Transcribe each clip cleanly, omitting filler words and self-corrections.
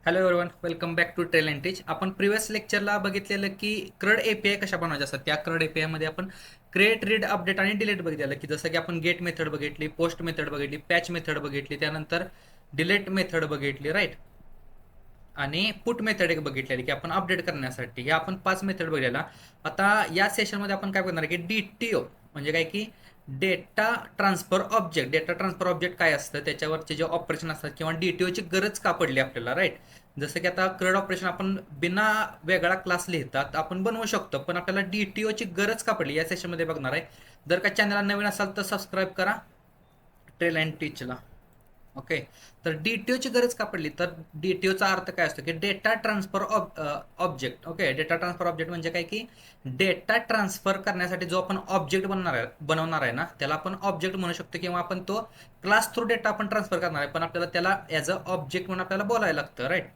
Hello everyone, welcome back to trail and teach. आपण previous लेक्चरला बघितलेलं की क्रड एपीआय कशा बनवायच्या असतात. त्या क्रड एपीआय मध्ये आपण क्रिएट, रीड, अपडेट आणि डिलीट बघितलेलं की जसं की आपण गेट मेथड बघितली, पोस्ट मेथड बघितली, पॅच मेथड बघितली, त्यानंतर डिलीट मेथड बघितली, राईट. आणि पुट मेथड एक बघितलेली की आपण अपडेट करण्यासाठी. हे आपण 5 मेथड बघितलेला. आता या सेशनमध्ये आपण काय करणार की डीटीओ म्हणजे काय की डेटा ट्रान्सफर ऑब्जेक्ट काय असतं, त्याच्यावरचे जे ऑपरेशन असतात किंवा डीटीओची गरज का पडली आपल्याला, राईट. जसं की आता क्रड ऑपरेशन आपण बिना वेगळा क्लास लिहितात आपण बनवू शकतो, पण आपल्याला डीटीओची गरज का पडली या सेशनमध्ये बघणार आहे. जर का चॅनलला नवीन असाल तर सबस्क्राईब करा ट्रेल अँड टीचला. ओके. तर डीटीओची गरज का पडली, तर डीटीओचा अर्थ काय असतो की data transfer object. Okay, data transfer object म्हणजे काय की डेटा ट्रान्सफर करण्यासाठी जो आपण ऑब्जेक्ट बनवणार आहे ना, त्याला आपण ऑब्जेक्ट म्हणू शकतो किंवा आपण तो क्लास थ्रू डेटा आपण ट्रान्सफर करणार आहे, पण आपल्याला त्याला ॲज अ ऑब्जेक्ट म्हणून आपल्याला बोलायला लागतं, राईट.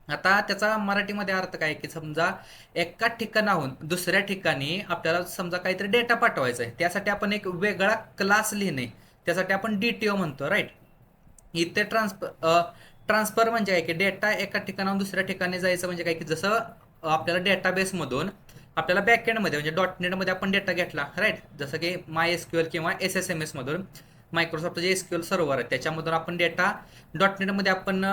आता त्याचा मराठीमध्ये अर्थ काय की समजा एका ठिकाणाहून दुसऱ्या ठिकाणी आपल्याला समजा काहीतरी डेटा पाठवायचा आहे, त्यासाठी आपण एक वेगळा क्लास लिहिणे, त्यासाठी आपण डीटीओ म्हणतो, राईट. इथे ट्रान्सफर म्हणजे काय की डेटा एका ठिकाणाहून दुसऱ्या ठिकाणी जायचं म्हणजे काय की जसं आपल्याला डेटाबेसमधून आपल्याला बॅकएंडमध्ये म्हणजे .NET मध्ये आपण डेटा घेतला, राईट. जसं की माय एसक्यूएल किंवा SSMS मधून मायक्रोसॉफ्ट जे एसक्यूएल सर्व्हर आहे त्याच्यामधून आपण डेटा .NET मध्ये आपण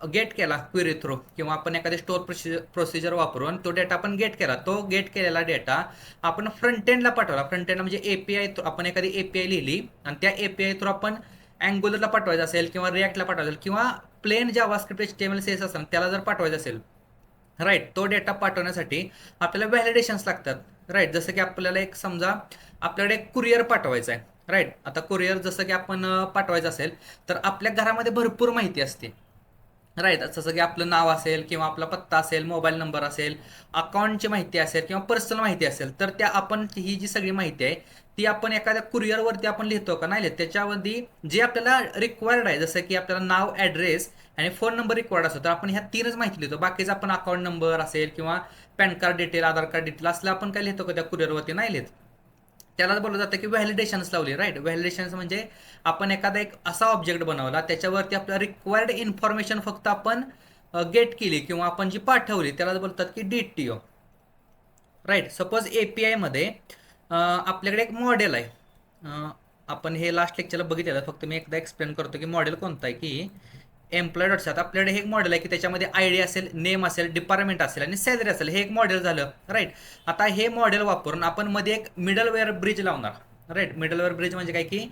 गेट केला क्वेरी थ्रू, किंवा आपण एखादी स्टोअर प्रोसिजर वापरून तो डेटा आपण गेट केला. तो गेट केलेला डेटा आपण फ्रंट एंडला पाठवला. फ्रंट एंड म्हणजे एपीआय, आपण एखादी एपीआय लिहिली आणि त्या एपीआय थ्रू आपण अँग्युलरला पाठवायचं असेल किंवा रिॲक्टला पाठवायचं असेल किंवा प्लेन जावास्क्रिप्ट HTML CSS असेल त्याला जर पाठवायचं असेल, राईट, तो डेटा पाठवण्यासाठी आपल्याला व्हॅलिडेशन्स लागतात, राईट. जसं की आपल्याला एक समजा आपल्याकडे एक कुरिअर पाठवायचं आहे, राईट. आता कुरिअर जसं की आपण पाठवायचं असेल तर आपल्या घरामध्ये भरपूर माहिती असते, राईट. जसं की आपलं नाव असेल किंवा आपला पत्ता असेल, मोबाईल नंबर असेल, अकाउंटची माहिती असेल किंवा पर्सनल माहिती असेल, तर त्या आपण ही जी सगळी माहिती आहे ती आपण एखाद्या कुरिअरवरती आपण लिहितो का, नाही लिहित. त्याच्यामध्ये जे आपल्याला रिक्वायर्ड आहे, जसं की आपल्याला नाव, ॲड्रेस आणि फोन नंबर रिक्वायर्ड असतो, तर आपण ह्या तीनच माहिती लिहितो. बाकीचं आपण अकाउंट नंबर असेल किंवा पॅन कार्ड डिटेल, आधार कार्ड डिटेल असलं आपण काय लिहितो का त्या कुरिअरवरती, नाही लिहित. त्यालाच बोललं जातं की व्हॅलिडेशन्स लावली, राईट. व्हॅलिडेशन्स म्हणजे आपण एखादा एक असा ऑब्जेक्ट बनवला त्याच्यावरती आपल्याला रिक्वायर्ड इन्फॉर्मेशन फक्त आपण गेट केली किंवा आपण जी पाठवली त्यालाच बोलतात की डीटीओ, राईट. सपोज एपीआय मध्ये आपल्याकडे एक मॉडेल आहे. आपण हे लास्ट लेक्चरला बघितलेलं, फक्त मी एकदा एक्सप्लेन करतो की मॉडेल कोणतं आहे. की एम्प्लॉय डॉट आता आपल्याकडे हे एक मॉडेल आहे की त्याच्यामध्ये आयडी असेल, नेम असेल, डिपार्टमेंट असेल आणि सॅलरी असेल. हे एक मॉडेल झालं, राईट. आता हे मॉडेल वापरून आपण मध्ये एक मिडलवेअर ब्रिज लावणार, राईट. मिडलवेअर ब्रिज म्हणजे काय की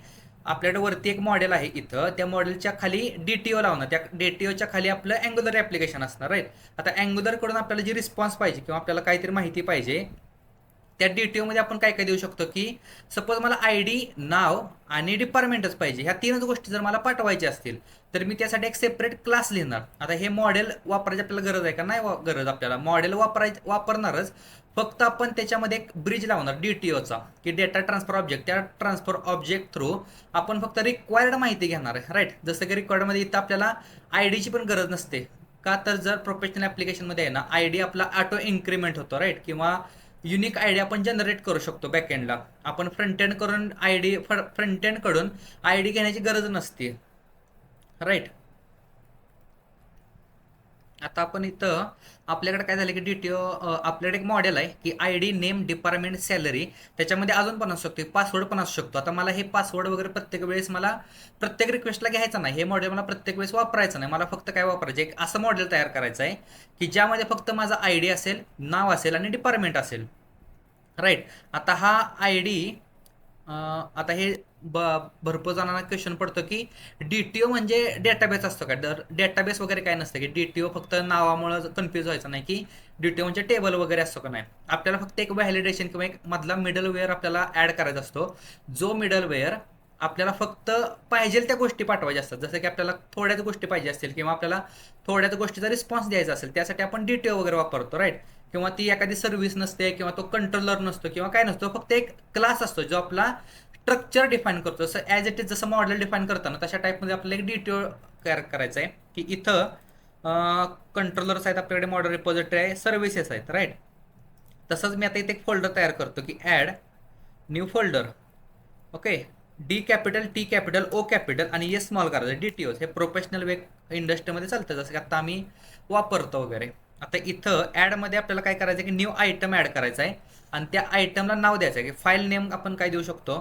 आपल्याकडे वरती एक मॉडेल आहे इथं, त्या मॉडेलच्या खाली डीटीओ लावणार, त्या डीटीओच्या खाली आपलं अँग्युलर ॲप्लिकेशन असणार, राईट. आता अँग्युलर कडून आपल्याला जी रिस्पॉन्स पाहिजे किंवा आपल्याला काहीतरी माहिती पाहिजे त्या डीटीओ मध्ये आपण काय काय देऊ शकतो की सपोज मला आयडी, नाव आणि डिपार्टमेंटच पाहिजे. ह्या तीनच गोष्टी जर मला पाठवायच्या असतील तर मी त्यासाठी एक सेपरेट क्लास लिहिणार. आता हे मॉडेल वापरायची आपल्याला गरज आहे का, नाही गरज. आपल्याला मॉडेल वापरणारच, फक्त आपण त्याच्यामध्ये एक ब्रिज लावणार डीटीओचा की डेटा ट्रान्सफर ऑब्जेक्ट. त्या ट्रान्सफर ऑब्जेक्ट थ्रू आपण फक्त रिक्वायर्ड माहिती घेणार आहे, राईट. जसं की रिक्वायर्डमध्ये इथं आपल्याला आयडीची पण गरज नसते का, तर जर प्रोफेशनल ॲप्लिकेशनमध्ये आहे ना आयडी आपला ऑटो इन्क्रीमेंट होतो, राईट. किंवा युनिक आयडी आपण जनरेट करू शकतो बॅकएंडला. आपण फ्रंट एंड करून फ्रंट एंड कडून आयडी घेण्याची गरज नसते, राईट. आता आपण इथं आपल्याकडे काय झालं की डीटीओ, आपल्याकडे एक मॉडेल आहे की आयडी, नेम, डिपार्टमेंट, सॅलरी. त्याच्यामध्ये अजून पण असू शकतो, पासवर्ड पण असू शकतो. आता मला हे पासवर्ड वगैरे प्रत्येक वेळेस मला प्रत्येक रिक्वेस्टला घ्यायचं नाही, हे मॉडेल मला प्रत्येक वेळेस वापरायचं नाही. मला फक्त काय वापरायचं, एक असं मॉडेल तयार करायचं आहे की ज्यामध्ये फक्त माझा आयडी असेल, नाव असेल आणि डिपार्टमेंट असेल, राईट. आता हा आयडी, आता हे भरपूर जणांना क्वेश्चन पडतो की डीटीओ म्हणजे डेटाबेस असतो का, तर डेटाबेस वगैरे काय नसतं की डीटीओ. फक्त नावामुळे कन्फ्यूज व्हायचं नाही की डीटीओ म्हणजे टेबल वगैरे असतो का, नाही. आपल्याला फक्त एक व्हॅलिडेशन किंवा एक मधला मिडलवेअर आपल्याला ऍड करायचा असतो. जो मिडलवेअर आपल्याला फक्त पाहिजे त्या गोष्टी पाठवायच्या असतात. जसं की आपल्याला थोड्याच गोष्टी पाहिजे असतील किंवा आपल्याला थोड्याच गोष्टीचा रिस्पॉन्स द्यायचा असेल, त्यासाठी आपण डीटीओ वगैरे वापरतो, राईट. किंवा ती एखादी सर्व्हिस नसते किंवा तो कंट्रोलर नसतो किंवा काय नसतो, फक्त एक क्लास असतो जो आपला स्ट्रक्चर डिफाईन करतो. जसं ॲज इट इज, जसं मॉडेल डिफाईन करताना तशा टाईपमध्ये आपल्याला एक डीटीओ तयार करायचं आहे की इथं कंट्रोलर्स आहेत, आपल्याकडे मॉडेल रिपॉझिटरी आहे, सर्व्हिसेस आहेत, राईट. तसंच मी आता इथे एक फोल्डर तयार करतो की add new folder. Okay, D capital, T capital, O capital आणि एस स्मॉल करायचं, DTO. हे प्रोफेशनल वे इंडस्ट्रीमध्ये चालतं, जसं की आता आम्ही वापरतो वगैरे. आता इथं ॲडमध्ये आपल्याला काय करायचं आहे की न्यू आयटम ॲड करायचा आहे आणि त्या आयटमला नाव द्यायचं आहे की फाईल नेम आपण काय देऊ शकतो,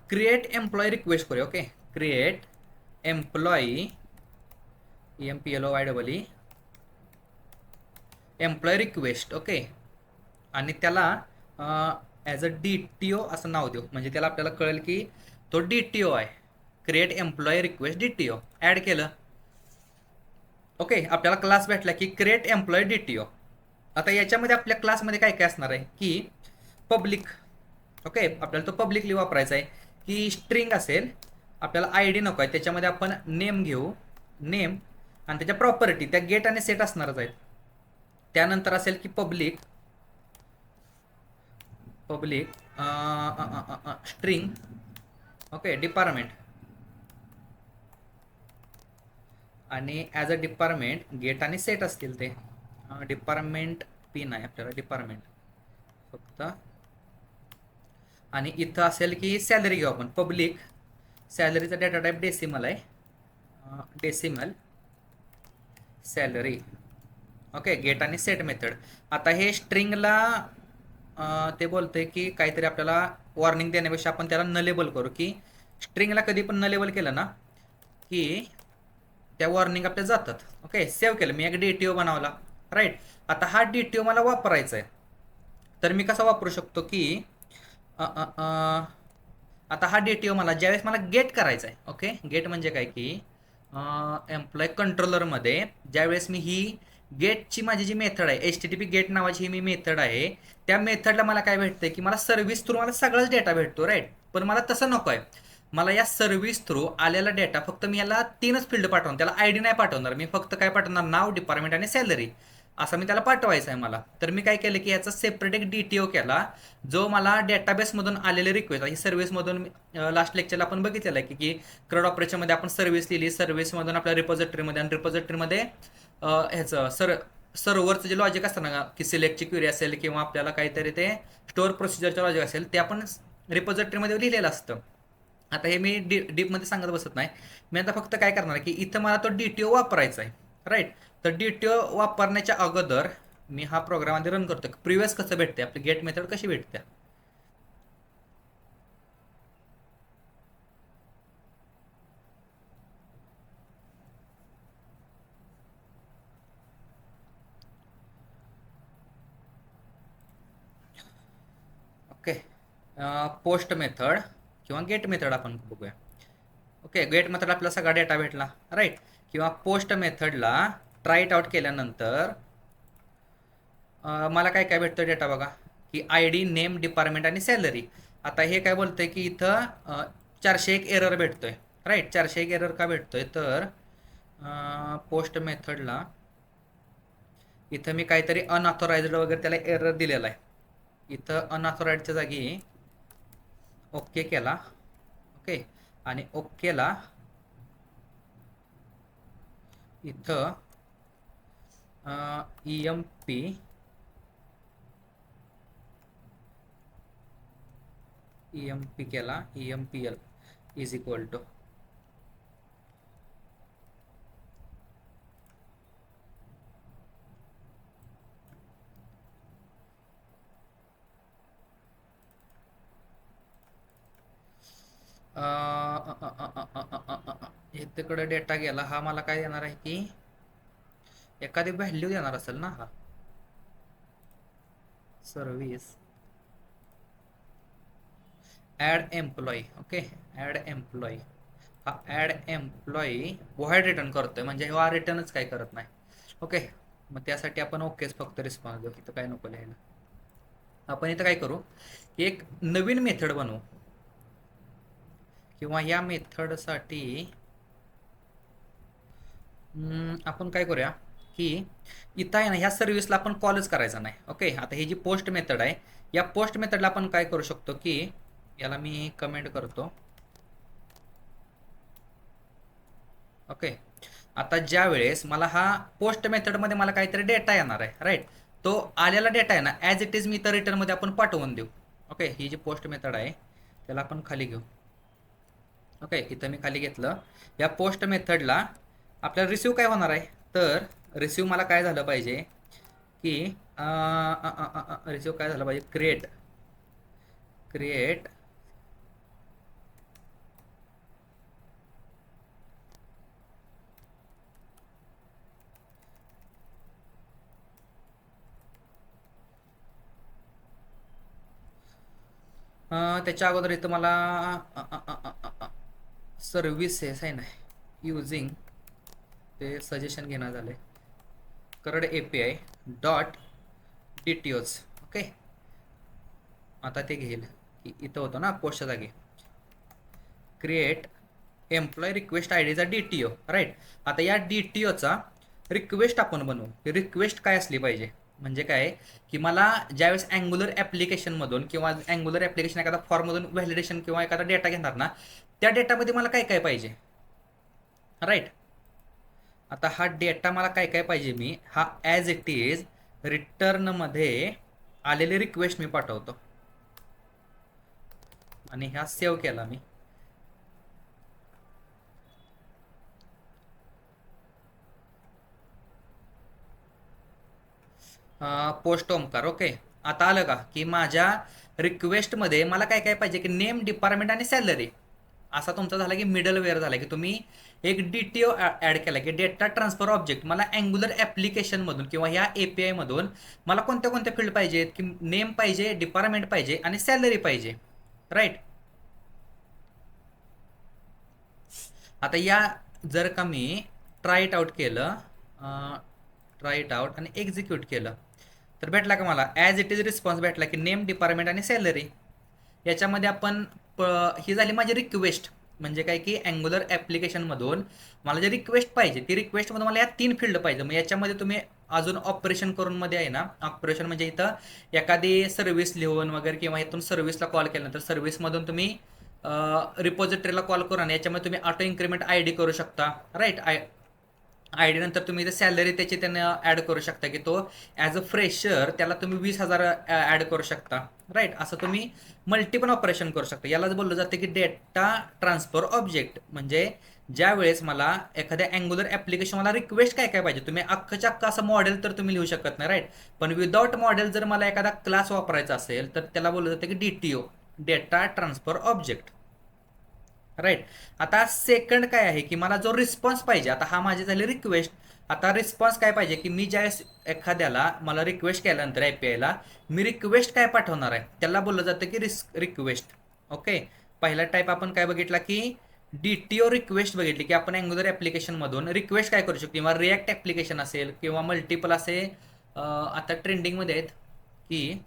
क्रिएट एम्प्लॉई रिक्वेस्ट करूया. Okay, create employee, EMPLOY employee request. Okay, आणि त्याला ॲज अ DTO असं नाव देऊ, म्हणजे त्याला आपल्याला कळेल की तो DTO आहे. Create employee request DTO add केलं. ओके, आपल्याला क्लास भेटला की क्रिएट एम्प्लॉई DTO. आता याच्यामध्ये आपल्या क्लासमध्ये काय काय असणार आहे की पब्लिक. ओके, आपल्याला तो पब्लिकली वापरायचा आहे. की स्ट्रिंग असेल, आपल्याला ID नको आहे, त्याच्यामध्ये आपण नेम घेऊ, नेम, आणि त्याच्या प्रॉपर्टी त्या गेट आणि सेट असणारच आहेत. त्यानंतर असेल की public, public string. Okay, department, आणि ॲज अ डिपार्टमेंट गेट आणि सेट असतील ते. डिपार्टमेंट पिन आहे आपल्याला, डिपार्टमेंट फक्त. आणि इथं असेल की सॅलरी घेऊ आपण, पब्लिक सॅलरीचा डेटा टाईप डेसिमल आहे, डेसिमल सॅलरी. ओके, गेट आणि सेट मेथड. आता हे स्ट्रिंगला ते बोलतंय की काहीतरी आपल्याला वॉर्निंग देण्यापेक्षा आपण त्याला न लेबल करू, की स्ट्रिंगला कधी पण न लेबल केलं ना की त्या वॉर्निंग आपल्या जातात. ओके, सेव्ह केलं मी, एक DTO बनवला. राईट, आता हा DTO मला वापरायचा आहे, तर मी कसा वापरू शकतो की आता हा DTO मला ज्यावेळेस मला गेट करायचा आहे. ओके, गेट म्हणजे काय की एम्प्लॉय कंट्रोलरमध्ये ज्यावेळेस मी ही गेटची माझी जी मेथड आहे, HTTP गेट नावाची ही मी मेथड आहे, त्या मेथडला मला काय भेटतंय की मला सर्व्हिस थ्रू मला सगळंच डेटा भेटतो. राईट, पण मला तसं नको आहे. मला या सर्व्हिस थ्रू आलेला डेटा फक्त मी याला 3च फील्ड पाठवणार, त्याला ID नाही पाठवणार मी, फक्त काय पाठवणार, नाव, डिपार्टमेंट आणि सॅलरी, असं मी त्याला पाठवायचं आहे मला. तर मी काय केलं की याचा सेपरेट एक DTO केला, जो मला डेटाबेसमधून आलेले रिक्वेस्ट, ही सर्व्हिसमधून लास्ट लेक्चरला आपण बघितलेलं आहे की CRUD ऑपरेशनमध्ये आपण सर्व्हिस लिहिली, सर्व्हिसमधून आपल्या रिपॉझिटरीमध्ये, आणि रिपॉझिटरीमध्ये ह्याचं सर्व्हरचं जे लॉजिक असतं ना, की सिलेक्टची क्वेरी असेल किंवा आपल्याला काहीतरी ते स्टोअर प्रोसिजरचं लॉजिक असेल, ते आपण रिपॉझिटरीमध्ये लिहिलेलं असतं. आता हे मी डीपमध्ये सांगत बसत नाही, मी आता फक्त काय करणार की इथं मला तो DTO वापरायचा आहे. राईट, तर DTO वापरण्याच्या अगोदर मी हा प्रोग्राम आधी रन करतो. प्रिव्हियस कसं भेटते, आपली गेट मेथड कशी भेटते. ओके, पोस्ट मेथड किंवा गेट मेथड आपण बघूया. ओके, गेट मेथड आपल्याला सगळा डेटा भेटला. राईट, किंवा पोस्ट मेथडला ट्राय इट आउट केल्यानंतर मला काय काय भेटतं डेटा बघा, की ID, नेम, डिपार्टमेंट आणि सॅलरी. आता हे काय बोलतंय की इथं 401 एरर भेटतोय. राईट, 401 एरर का भेटतोय, तर पोस्ट मेथडला इथं मी काहीतरी अनऑथोराइज्ड वगैरे त्याला एरर दिलेला आहे. इथं अनऑथोराइजच्या जागी ओके केला. ओके, आणि ओकेला इथं EMP केला, EMPL इज इक्वल टू इकडे डेटा गेला. हा मला काय देणार आहे की एखादी व्हॅल्यू देणार असेल ना, हा service add employee. Okay, add employee, हा ॲड एम्प्लॉई व्हॉइड रिटर्न करतोय, म्हणजे हा रिटर्नच काय करत नाही. ओके, मग त्यासाठी आपण ओकेच फक्त रिस्पॉन्स देऊ, इथं काय नको लिहायला. आपण इथं काय करू, एक नवीन मेथड बनवू, किंवा या मेथडसाठी आपण काय करूया की इथं आहे ना, ह्या सर्व्हिसला आपण कॉलच करायचा नाही. ओके, आता ही जी पोस्ट मेथड आहे, या पोस्ट मेथडला आपण काय करू शकतो की याला मी कमेंट करतो. ओके, आता ज्या वेळेस मला हा पोस्ट मेथडमध्ये मला काहीतरी डेटा येणार आहे. राईट, तो आलेला डेटा आहे ना ॲज इट इज मी तर रिटर्नमध्ये आपण पाठवून देऊ. ओके, ही जी पोस्ट मेथड आहे त्याला आपण खाली घेऊ. ओके, इथं मी खाली घेतलं. या पोस्ट मेथडला आपल्याला रिसिव्ह काय होणार आहे, तर रिसिव्ह मला काय झालं पाहिजे की रिसिव्ह काय झालं पाहिजे, क्रिएट त्याच्या अगोदर इथं मला सर्व्हिसेस आहे ना युझिंग ते सजेशन घेणं झालंय करड API डॉट DTOs. ओके, आता ते घेईल की इथं होतं ना पोस्टच्या जागी क्रिएट एम्प्लॉय रिक्वेस्ट IDचा DTO. राईट, आता या DTOचा रिक्वेस्ट आपण बनवू. रिक्वेस्ट काय असली पाहिजे म्हणजे काय की मला ज्यावेळेस अँग्युलर ॲप्लिकेशनमधून किंवा अँग्युलर ॲप्लिकेशन एखादा फॉर्ममधून व्हॅलिडेशन किंवा एखादा डेटा घेणार ना, त्या डेटामध्ये मला काय काय पाहिजे. राईट, आता हा डेटा मला काय काय पाहिजे, मी हा ॲज इट इज रिटर्नमध्ये आलेली रिक्वेस्ट मी पाठवतो आणि ह्या सेव्ह केला मी. पोस्ट ओमकार. ओके, आता आलं का की माझ्या रिक्वेस्टमध्ये मला काय काय पाहिजे की नेम, डिपार्टमेंट आणि सॅलरी. असा तुमचा झाला की मिडलवेअर झाला की तुम्ही एक DTO ॲड केला की डेटा ट्रान्सफर ऑब्जेक्ट. मला अँग्युलर ॲप्लिकेशनमधून किंवा ह्या API मधून मला कोणत्या कोणत्या फील्ड पाहिजेत की नेम पाहिजे, डिपार्टमेंट पाहिजे आणि सॅलरी पाहिजे. राईट, आता या जर का मी ट्राय इट आउट केलं, ट्राय इट आउट आणि एक्झिक्यूट केलं तर भेटला का मला ॲज इट इज रिस्पॉन्स भेटला की नेम, डिपार्टमेंट आणि सॅलरी. याच्यामध्ये आपण ही झाली माझी रिक्वेस्ट. म्हणजे काय की अँग्युलर ॲप्लिकेशनमधून मला जे रिक्वेस्ट पाहिजे ती रिक्वेस्टमधून मला या 3 फील्ड पाहिजे. मग याच्यामध्ये तुम्ही अजून ऑपरेशन करून मध्ये आहे ना, ऑपरेशन म्हणजे इथं एखादी सर्व्हिस लिहून वगैरे किंवा इथून सर्व्हिसला कॉल केल्यानंतर सर्व्हिसमधून तुम्ही रिपॉझिटरीला कॉल करून आणि याच्यामध्ये तुम्ही ऑटो इन्क्रीमेंट ID करू शकता. राईट, ID नंतर तुम्ही सॅलरी त्याची त्यांना ॲड करू शकता की तो ॲज अ फ्रेशर त्याला तुम्ही 20,000 ॲड करू शकता. राईट, असं तुम्ही मल्टिपल ऑपरेशन करू शकता. यालाच बोललं जातं की डेटा ट्रान्सफर ऑब्जेक्ट. म्हणजे ज्या वेळेस मला एखाद्या अँग्युलर ॲप्लिकेशन मला रिक्वेस्ट काय काय पाहिजे, तुम्ही अख्खच्या अख्खा असं मॉडेल तर तुम्ही लिहू शकत नाही. राईट, पण विदाउट मॉडेल जर मला एखादा क्लास वापरायचा असेल तर त्याला बोललं जातं की DTO data transfer object. Right, आता सेकंड काय आहे की मला जो रिस्पॉन्स पाहिजे. आता हा माझी झाली रिक्वेस्ट. आता रिस्पॉन्स काय पाहिजे की मी ज्या एखाद्याला मला रिक्वेस्ट केल्यानंतर APIला मी रिक्वेस्ट काय पाठवणार आहे त्याला बोललं जातं की रिक्वेस्ट. ओके, पहिला टाईप आपण काय बघितला की DTO रिक्वेस्ट बघितली की आपण अँग्युलर ॲप्लिकेशनमधून रिक्वेस्ट काय करू शकतो किंवा रिॲक्ट ॲप्लिकेशन असेल किंवा मल्टिपल असे आता ट्रेंडिंगमध्ये आहेत की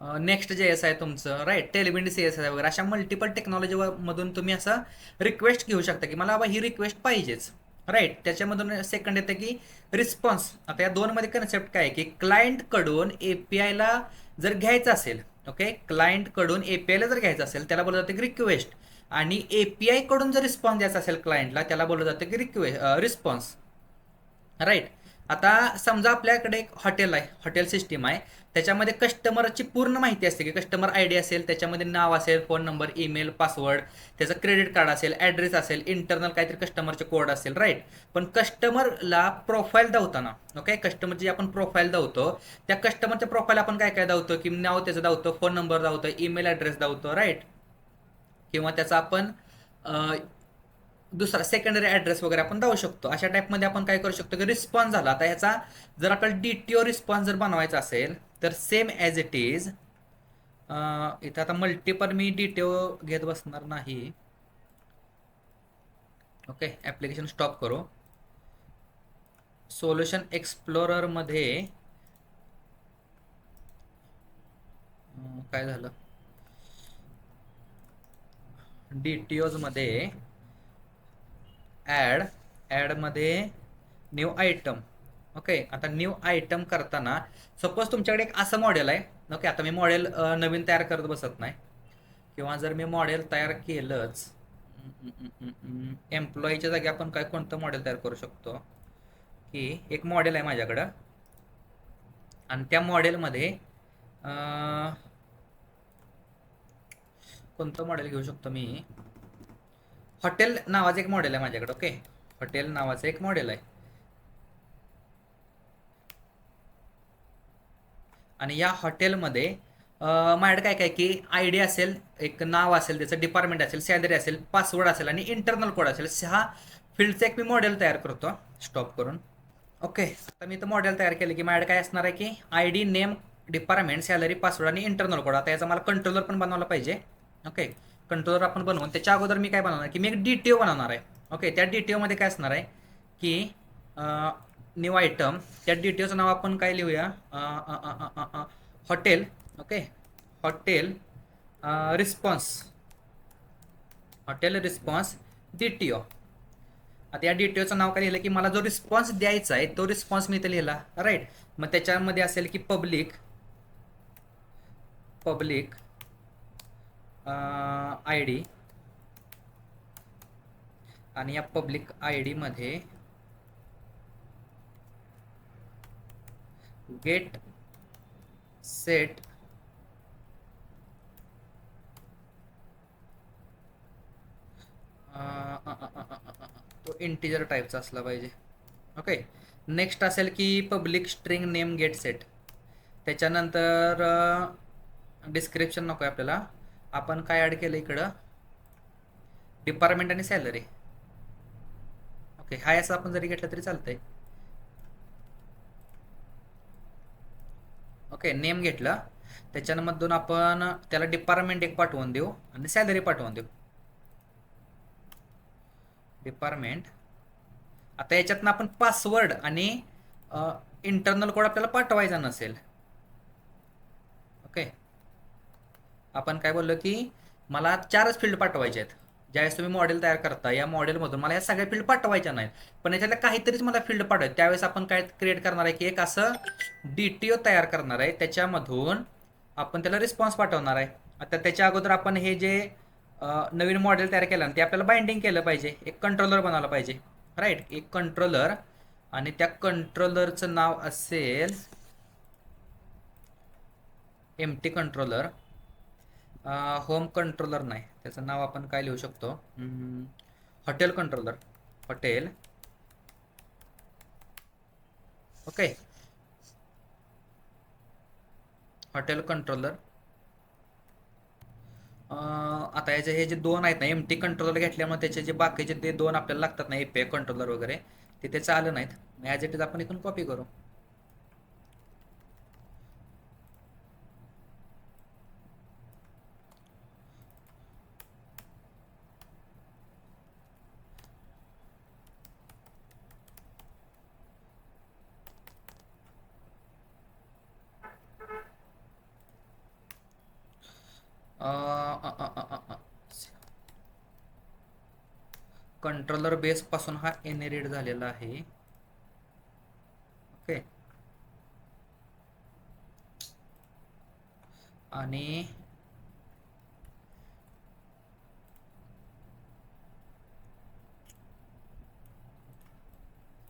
नेक्स्ट JS आहे तुमचं. राईट, टेलविंड CS आहे वगैरे अशा मल्टिपल टेक्नॉलॉजी मधून तुम्ही असं रिक्वेस्ट घेऊ शकता की मला बाबा ही रिक्वेस्ट पाहिजेच. राईट, त्याच्यामधून सेकंड येतं की रिस्पॉन्स. आता या दोनमध्ये कन्सेप्ट काय आहे की क्लायंटकडून APIला जर घ्यायचं असेल, ओके, क्लायंटकडून APIला जर घ्यायचं असेल त्याला बोललं जातं की रिक्वेस्ट, आणि API कडून जर रिस्पॉन्स द्यायचा असेल क्लायंटला त्याला बोललं जातं की रिस्पॉन्स. राईट, आता समजा आपल्याकडे एक हॉटेल आहे, हॉटेल सिस्टीम आहे. त्याच्यामध्ये कस्टमरची पूर्ण माहिती असते की कस्टमर ID असेल, त्याच्यामध्ये नाव असेल, फोन नंबर, ईमेल, पासवर्ड, त्याचं क्रेडिट कार्ड असेल, ॲड्रेस असेल, इंटरनल काहीतरी कस्टमरचे कोड असेल. राईट, पण कस्टमरला प्रोफाईल धावताना, ओके, कस्टमरची आपण प्रोफाईल धावतो त्या कस्टमरच्या प्रोफाईल आपण काय काय धावतो की नाव त्याचं धावतो, फोन नंबर धावतो, ईमेल ॲड्रेस धावतो. राईट, किंवा त्याचा आपण दुसरा सेकंडरी ॲड्रेस वगैरे आपण धावू शकतो. अशा टाईपमध्ये आपण काय करू शकतो की रिस्पॉन्स झाला. आता ह्याचा जर आपल्याला DTO रिस्पॉन्स जर बनवायचा असेल तर सेम ॲज इट इज इथं आता मल्टिपल मी DTO घेत बसणार नाही. ओके, ॲप्लिकेशन स्टॉप करू. सोल्युशन एक्सप्लोररमध्ये काय झालं, DTOs मध्ये ॲडमध्ये न्यू आयटम. ओके, आता न्यू आयटम करताना सपोज तुमच्याकडे एक असं मॉडेल आहे. ओके, आता मी मॉडेल नवीन तयार करत बसत नाही, किंवा जर मी मॉडेल तयार केलंच एम्प्लॉईच्या जागी आपण काय कोणतं मॉडेल तयार करू शकतो की एक मॉडेल आहे माझ्याकडं आणि त्या मॉडेलमध्ये कोणतं मॉडेल घेऊ शकतो मी? हॉटेल नावाचं एक मॉडेल आहे माझ्याकडे. ओके, हॉटेल नावाचं एक मॉडेल आहे. आणि या हॉटेलमध्ये माझ्याकडे काय काय की आय डी असेल, एक नाव असेल, त्याचं डिपार्टमेंट असेल, सॅलरी असेल, पासवर्ड असेल आणि इंटरनल कोड असेल. 6 फील्डचं एक मी मॉडेल तयार करतो स्टॉप करून. ओके, आता मी तर मॉडेल तयार केलं की माझ्याकडे काय असणार आहे की I D, name, department, salary, password आणि इंटरनल कोड. आता याचा मला कंट्रोलर पण बनवायला पाहिजे. ओके, कंट्रोलर आपण बनवून त्याच्या अगोदर मी काय बनवणार की मी एक डी टी ओ बनवणार आहे. ओके, त्या डी टी ओमध्ये काय असणार आहे की न्यू आयटम, त्या डी टी ओचं नाव आपण काय लिहूया? Hotel. Okay, hotel response, hotel response D T O. आता या डी टी ओचं नाव काय लिहिलं की मला जो रिस्पॉन्स द्यायचा आहे तो रिस्पॉन्स मी इथे लिहिला, राईट. मग त्याच्यामध्ये असेल की पब्लिक आय डी, आणि या पब्लिक आय डी मध्ये गेट सेट तो इंटिजर टाईपचा असला पाहिजे. ओके, नेक्स्ट असेल की public string name get set. त्याच्यानंतर डिस्क्रिप्शन नको आहे आपल्याला, आपण काय ॲड केलं इकडं? डिपार्टमेंट आणि सॅलरी. ओके, हाय असं आपण जरी घेतलं तरी चालतंय. ओके, नेम घेतला, त्याच्यामधून आपण त्याला डिपार्टमेंट एक पाठवून देऊ आणि सॅलरी पाठवून देऊ. डिपार्टमेंट. आता याच्यातनं आपण पासवर्ड आणि इंटरनल कोड आपल्याला पाठवायचा नसेल. ओके, आपण काय बोललो की मला 4च फील्ड पाठवायचे आहेत. ज्यावेळेस तुम्ही मॉडेल तयार करता, या मॉडेलमधून मला या सगळ्या फील्ड पाठवायच्या नाहीत, पण याच्यातल्या काहीतरीच मला फील्ड पाठवायचे. त्यावेळेस आपण काय क्रिएट करणार आहे की एक असं डी टी ओ तयार करणार आहे, त्याच्यामधून आपण त्याला रिस्पॉन्स पाठवणार आहे. आता त्याच्या अगोदर आपण हे जे नवीन मॉडेल तयार केलं ते आपल्याला बाइंडिंग केलं पाहिजे, एक कंट्रोलर बनवला पाहिजे, राईट. एक कंट्रोलर, आणि त्या कंट्रोलरचं नाव असेल एम्प्टी कंट्रोलर. होम कंट्रोलर नाही, त्याचं नाव आपण काय लिहू शकतो? Hotel controller. Hotel. Okay, hotel controller. आता याचे हे जे दोन आहेत ना, एमटी कंट्रोलर घेतल्यामुळे त्याचे जे बाकीचे ते दोन आपल्याला लागतात ना, एपीआय कंट्रोलर वगैरे, ते चालू नाहीत. ॲज इट इज आपण इथून कॉपी करू. कंट्रोलर बेस पासून हा इनहेरिट झालेला आहे. ओके, आणि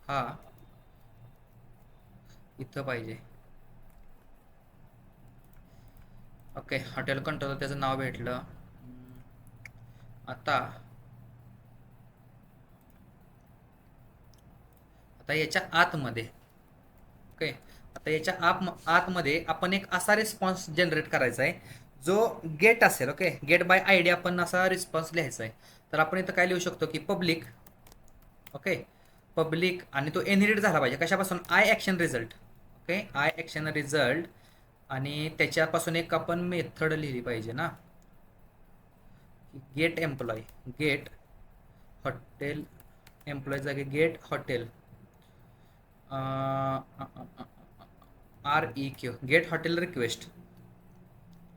हा इथं पाहिजे. ओके, हॉटेल कंट्रोलर त्याचं नाव भेटलं. आता याच्या आतमध्ये, ओके, आता याच्या आतमध्ये आपण एक असा रिस्पॉन्स जनरेट करायचा आहे जो गेट असेल. Okay, get by I D आपण असा रिस्पॉन्स लिहायचा आहे. तर आपण इथं काय लिहू शकतो की पब्लिक. ओके, पब्लिक, आणि तो इनहेरिट झाला पाहिजे कशापासून? I action result. Okay, I action result, आणि त्याच्यापासून एक आपण मेथड लिहिली पाहिजे ना, get employ. Get hotel employ जागे get hotel REQ, get hotel request.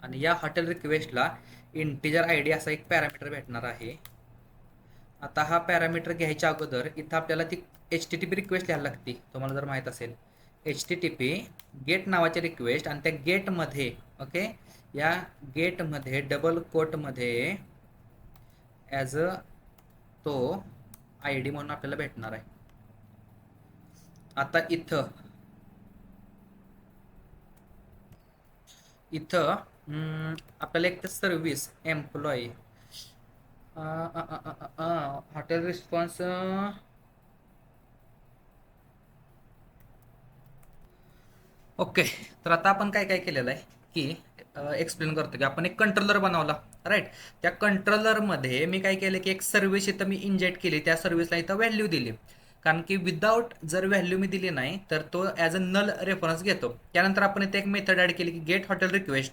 आणि या हॉटेल रिक्वेस्टला इंटिजर आय डी असा एक पॅरामीटर भेटणार आहे. आता हा पॅरामीटर घ्यायच्या अगोदर इथं आपल्याला ती HTTP रिक्वेस्ट लिहायला लागते, तुम्हाला जर माहीत असेल. HTTP गेट नावाची रिक्वेस्ट, आणि त्या गेटमध्ये, ओके, या गेटमध्ये डबल कोटमध्ये ॲज अ तो आय डी म्हणून आपल्याला भेटणार आहे. आता इथं इथं आपल्याला एक तर service employee hotel response. Okay. तर आता आपण काय काय केलेलं आहे की एक्सप्लेन करतो की आपण एक कंट्रोलर बनवला, राईट. त्या कंट्रोलरमध्ये मी काय केलं की एक सर्व्हिस इथं मी इंजेक्ट केली, त्या सर्व्हिसला इथं व्हॅल्यू दिली. कारण की विदाऊट जर व्हॅल्यू मी दिली नाही तर तो ॲज अ नल रेफरन्स घेतो. त्यानंतर आपण इथे एक मेथड ॲड केली की गेट हॉटेल रिक्वेस्ट,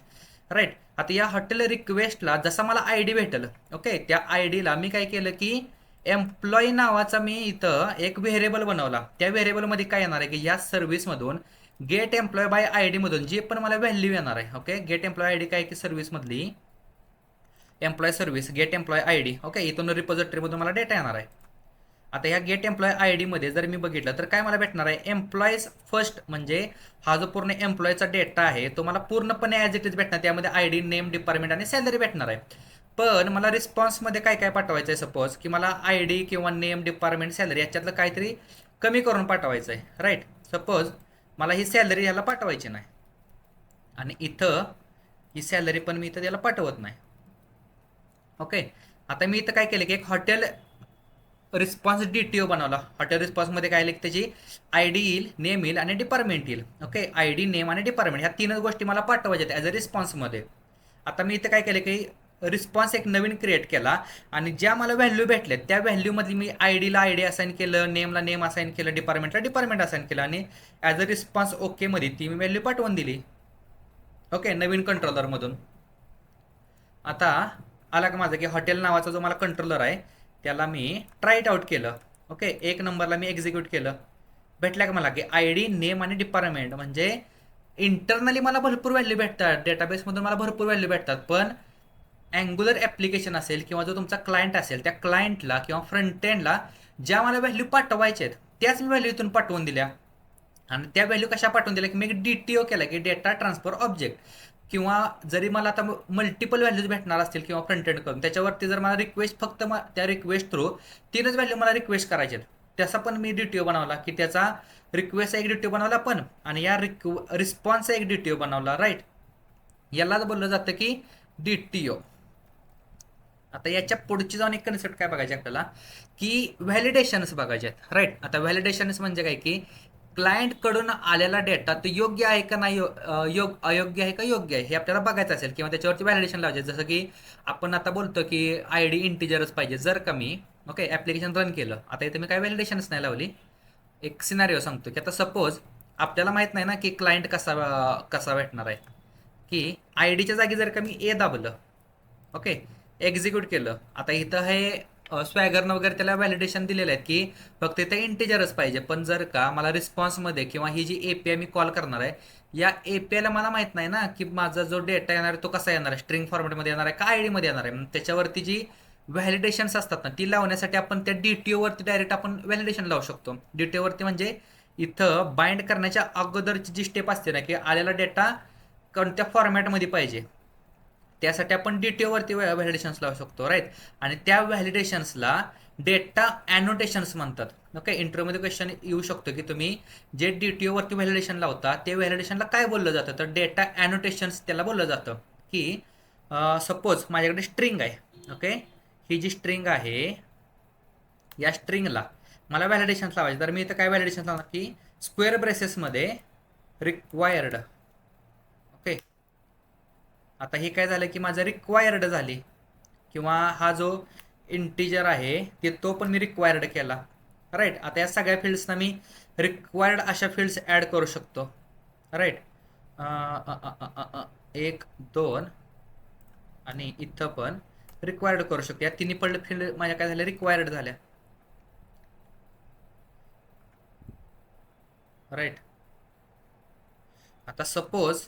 राईट. आता या हॉटेल रिक्वेस्टला जसा मला आय डी भेटेल, ओके, त्या आय डीला मी काय केलं की एम्प्लॉई नावाचा मी इथं एक व्हेरिएबल बनवला. त्या व्हेरिएबलमध्ये काय येणार आहे की या सर्व्हिसमधून get employ by I D मधून जी पण मला व्हॅल्यू येणार आहे, okay. Get employ I D काय की सर्व्हिस मधली employ service get employ I D, okay. इथून रिपोजिटरीमधून मला डेटा येणार आहे. आता ह्या गेट एम्प्लॉय आय डी मध्ये जर मी बघितलं तर काय मला भेटणार आहे, एम्प्लॉईज फर्स्ट, म्हणजे हा जो पूर्ण एम्प्लॉयचा डेटा आहे तो मला पूर्णपणे ॲज इट इज भेटणार. त्यामध्ये आय डी, नेम, डिपार्टमेंट आणि सॅलरी भेटणार आहे. पण मला रिस्पॉन्समध्ये काय काय पाठवायचं आहे, सपोज की मला आय डी किंवा नेम, डिपार्टमेंट, सॅलरी याच्यातलं काहीतरी कमी करून पाठवायचं आहे, राईट. सपोज मला ही सॅलरी ह्याला पाठवायची नाही आणि इथं ही सॅलरी पण मी इथं त्याला पाठवत नाही, ओके. आता मी इथं काय केलं की एक हॉटेल रिस्पॉन्स डीटीओ बनवला. हॉटेल रिस्पॉन्समध्ये काय येईल, त्याची आय डी येईल, नेम येईल आणि डिपार्टमेंट येईल, ओके. आय डी, नेम आणि डिपार्टमेंट ह्या तीनच गोष्टी मला पाठवायच्या आहेत ॲज अ रिस्पॉन्समध्ये. आता मी इथं काय केलं की रिस्पॉन्स एक नवीन क्रिएट केला आणि ज्या मला व्हॅल्यू भेटल्यात त्या व्हॅल्यूमधली मी I Dila I D assign केलं, नेमला नेम असाइन केलं, डिपार्टमेंटला डिपार्टमेंट असाइन केलं आणि ॲज अ रिस्पॉन्स ओकेमध्ये ती मी व्हॅल्यू पाठवून दिली, ओके, नवीन कंट्रोलरमधून. आता आला का माझं की हॉटेल नावाचा जो मला कंट्रोलर आहे त्याला मी ट्राईट आउट केलं, ओके. एक नंबरला मी एक्झिक्यूट केलं. भेटल्या का मला की आय डी, नेम आणि डिपार्टमेंट, म्हणजे इंटरनली मला भरपूर व्हॅल्यू भेटतात, डेटाबेसमधून मला भरपूर व्हॅल्यू भेटतात. पण अँग्युलर ॲप्लिकेशन असेल किंवा जो तुमचा क्लायंट असेल त्या क्लायंटला किंवा फ्रंट एंडला ज्या मला व्हॅल्यू पाठवायच्या आहेत त्याच मी व्हॅल्यू इथून पाठवून दिल्या. आणि त्या व्हॅल्यू कशा पाठवून दिल्या की मी डीटीओ केला की डेटा ट्रान्सफर ऑब्जेक्ट. किंवा जरी मला आता मल्टिपल व्हॅल्यूज भेटणार असतील किंवा फ्रंट एंड करून त्याच्यावरती जर मला रिक्वेस्ट फक्त त्या रिक्वेस्ट थ्रू तीनच व्हॅल्यू मला रिक्वेस्ट करायचे आहेत, त्याचा पण मी डीटीओ बनवला की त्याचा रिक्वेस्टचा एक डीटीओ बनवला पण आणि या रिस्पॉन्सचा एक डीटीओ बनवला, राईट. यालाच बोललं जातं की डीटीओ. आता याच्या पुढची जाऊन एक कन्सेप्ट काय बघायचे आपल्याला की व्हॅलिडेशन्स बघायचे आहेत, राईट. आता व्हॅलिडेशन्स म्हणजे काय की क्लायंट कडून आलेला डेटा तो योग्य आहे का नाही, अयोग्य आहे का योग्य आहे हे आपल्याला बघायचं असेल किंवा त्याच्यावरती व्हॅलिडेशन लावायचे. जसं की आपण आता बोलतो की आय डी इंटिजरच पाहिजे. जर का मी ओके ॲप्लिकेशन रन केलं, आता इथे मी काय व्हॅलिडेशनच नाही लावली, एक सिनारिओ सांगतो की आता सपोज आपल्याला माहित नाही ना की क्लायंट कसा कसा भेटणार आहे. की आय डीच्या जागी जर का मी ए दाबलं, ओके, एक्झिक्यूट केलं. आता इथं हे स्वॅगरनं वगैरे त्याला व्हॅलिडेशन दिलेलं आहे की फक्त इथं इंटिजरच पाहिजे. पण जर का मला रिस्पॉन्समध्ये किंवा ही जी एपीआय मी कॉल करणार आहे या एपीआयला मला माहित नाही ना की माझा जो डेटा येणार आहे तो कसा येणार आहे, स्ट्रिंग फॉर्मॅटमध्ये येणार आहे का आय डीमध्ये येणार आहे. त्याच्यावरती जी व्हॅलिडेशन्स असतात ना ती लावण्यासाठी आपण त्या डीटीओवरती डायरेक्ट आपण व्हॅलिडेशन लावू शकतो. डीटीओवरती म्हणजे इथं बाइंड करण्याच्या अगोदरची जी स्टेप असते ना की आलेला डेटा कोणत्या फॉर्मॅटमध्ये पाहिजे त्यासाठी आपण डीटीओवरती व्हॅलिडेशन्स लावू शकतो, राईट. आणि त्या व्हॅलिडेशन्सला डेटा ॲनोटेशन्स म्हणतात, ओके. इंटरव्ह्यूमध्ये क्वेश्चन येऊ शकतो की तुम्ही जे डीटीओवरती व्हॅलिडेशन लावता ते व्हॅलिडेशनला काय बोललं जातं, तर डेटा ॲनोटेशन्स त्याला बोललं जातं. की सपोज माझ्याकडे स्ट्रिंग आहे, ओके. ही जी स्ट्रिंग आहे या स्ट्रिंगला मला व्हॅलिडेशन्स लावायचे, तर मी इथं काय व्हॅलिडेशन लावणार की स्क्वेअर ब्रेसेसमध्ये रिक्वायर्ड, ओके. आता हे काय झालं की माझं रिक्वायर्ड झाली किंवा हा जो इंटिजर आहे ते तो पण मी रिक्वायर्ड केला, राईट. आता या सगळ्या फील्ड्सना मी रिक्वायर्ड अशा फील्ड्स ॲड करू शकतो, राईट. एक, दोन आणि इथं पण रिक्वायर्ड करू शकतो. या तिन्ही पण फील्ड माझ्या काय झाल्या रिक्वायर्ड झाल्या, राईट. आता सपोज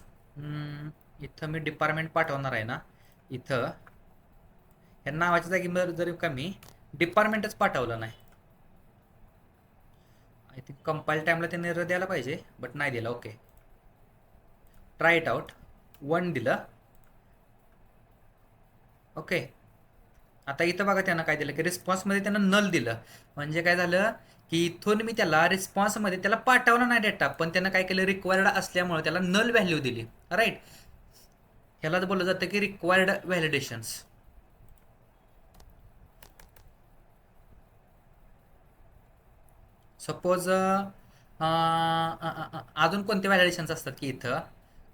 इथं मी डिपार्टमेंट पाठवणार आहे ना, इथं या नावाच्या जागी जर का मी डिपार्टमेंटच पाठवलं नाही, आय थिंक कंपाईल टाईमला ते निर्णय द्यायला पाहिजे बट नाही दिला, ओके. ट्राय इट आउट, 1 दिलं, ओके. आता इथं बघा त्यांना काय दिलं की रिस्पॉन्समध्ये त्यांना नल दिलं. म्हणजे काय झालं की इथून मी त्याला रिस्पॉन्समध्ये त्याला पाठवलं नाही डेटा पण त्यांना काय केलं रिक्वायर्ड असल्यामुळे त्याला नल व्हॅल्यू दिली, राईट. ह्यालाच बोललं जातं की रिक्वायर्ड व्हॅलिडेशन्स. सपोज अजून कोणते व्हॅलिडेशन्स असतात की इथं,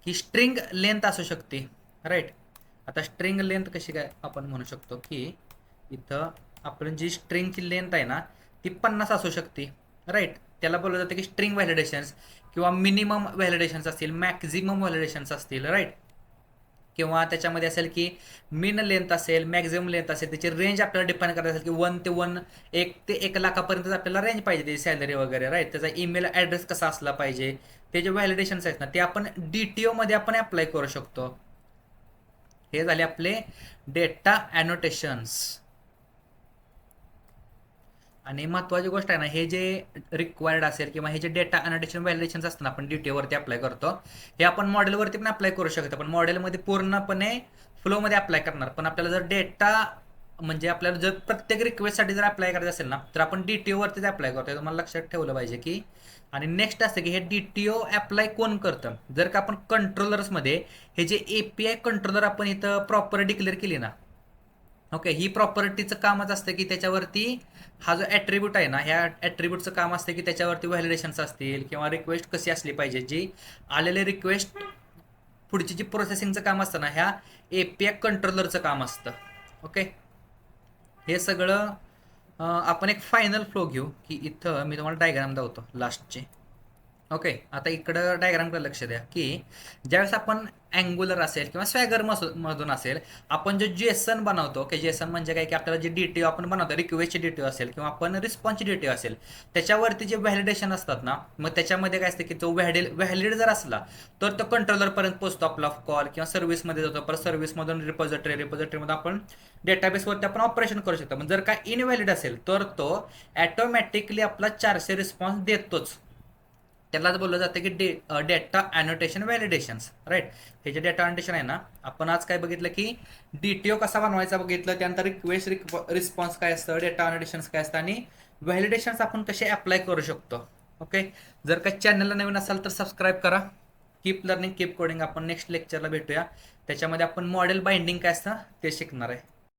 की स्ट्रिंग लेंथ असू शकते, राईट. आता स्ट्रिंग लेंथ कशी काय आपण म्हणू शकतो की इथं आपण जी स्ट्रिंगची लेंथ आहे ना ती 50 असू शकते, राईट. त्याला बोललं जातं की स्ट्रिंग व्हॅलिडेशन्स, किंवा मिनिमम व्हॅलिडेशन्स असतील, मॅक्झिमम व्हॅलिडेशन्स असतील, राईट. किंवा त्याच्यामध्ये असेल की मिन लेंथ असेल, मॅक्झिमम लेंथ असेल, त्याची रेंज आपल्याला डिफाईन करायची असेल की 1 ते 1 लाखापर्यंत आपल्याला रेंज पाहिजे, त्याची सॅलरी वगैरे, राईट. त्याचा ईमेल ॲड्रेस कसा असला पाहिजे, ते जे व्हॅलिडेशन्स आहेत ना ते आपण DTO मध्ये आपण अप्लाय करू शकतो. हे झाले आपले डेटा अॅनोटेशन्स. आणि महत्त्वाची गोष्ट आहे ना, हे जे रिक्वायर्ड असेल किंवा हे जे डेटा अॅनोटेशन व्हॅलिडेशन्स असतात ना आपण DTO वरती अप्लाय करतो, हे आपण मॉडेलवरती पण अप्लाय करू शकतो. पण मॉडेलमध्ये पूर्णपणे फ्लोमध्ये अप्लाय करणार. पण आपल्याला जर डेटा म्हणजे आपल्याला जर प्रत्येक रिक्वेस्टसाठी जर अप्लाय करायचं असेल ना तर आपण DTO वरतीच अप्लाय करतो. हे तुम्हाला लक्षात ठेवलं पाहिजे की. आणि नेक्स्ट असतं की हे DTO अप्लाय कोण करतं. जर का आपण कंट्रोलर्समध्ये हे जे API कंट्रोलर आपण इथं प्रॉपर डिक्लेअर केली ना, ओके, ही प्रॉपर्टीचं कामच असतं की त्याच्यावरती हा जो ॲट्रिब्यूट आहे ना, ह्या ॲट्रिब्यूटचं काम असतं की त्याच्यावरती व्हॅलिडेशन्स असतील किंवा रिक्वेस्ट कशी असली पाहिजे, जी आलेले रिक्वेस्ट पुढची जी प्रोसेसिंगचं काम असतं ना, ह्या API कंट्रोलरचं काम असतं. ओके, हे सगळं आपण एक फायनल फ्लो घेऊ की इथं मी तुम्हाला डायग्राम दाखवतो लास्टचे. ओके, आता इकडं डायग्रामकडे लक्ष द्या की ज्यावेळेस आपण अँग्युलर असेल किंवा स्वॅगर मधून असेल, आपण जे जेसन बनवतो की जेसन म्हणजे काय की आपल्याला जे DTO आपण बनवतो, रिक्वेस्टची DTO असेल किंवा आपण रिस्पॉन्सची DTO असेल, त्याच्यावरती जे व्हॅलिडेशन असतात ना, मग त्याच्यामध्ये काय असतं की तो व्हॅलिड जर असला तर तो कंट्रोलरपर्यंत पोहोचतो आपला कॉल, किंवा सर्व्हिसमध्ये जातो, परत सर्व्हिसमधून रिपॉझिटरीमध्ये आपण डेटाबेसवरती आपण ऑपरेशन करू शकतो. पण जर का इनव्हॅलिड असेल तर तो ॲटोमॅटिकली आपला 400 रिस्पॉन्स देतोच. त्यालाच बोललं जातं की डेटा अॅनोटेशन व्हॅलिडेशन्स, राईट. हे जे डेटा अॅनोटेशन आहे ना, आपण आज काय बघितलं की DTO कसा बनवायचा बघितलं, त्यानंतर रिक्वेस्ट रिस्पॉन्स काय असतं, डेटा अॅनोटेशन्स काय असतं, आणि व्हॅलिडेशन्स आपण कसे अप्लाय करू शकतो. ओके, जर का चॅनलला नवीन असाल तर सबस्क्राईब करा. Keep learning keep coding. आपण नेक्स्ट लेक्चरला भेटूया, त्याच्यामध्ये आपण मॉडेल बाइंडिंग काय असतं ते शिकणार आहे.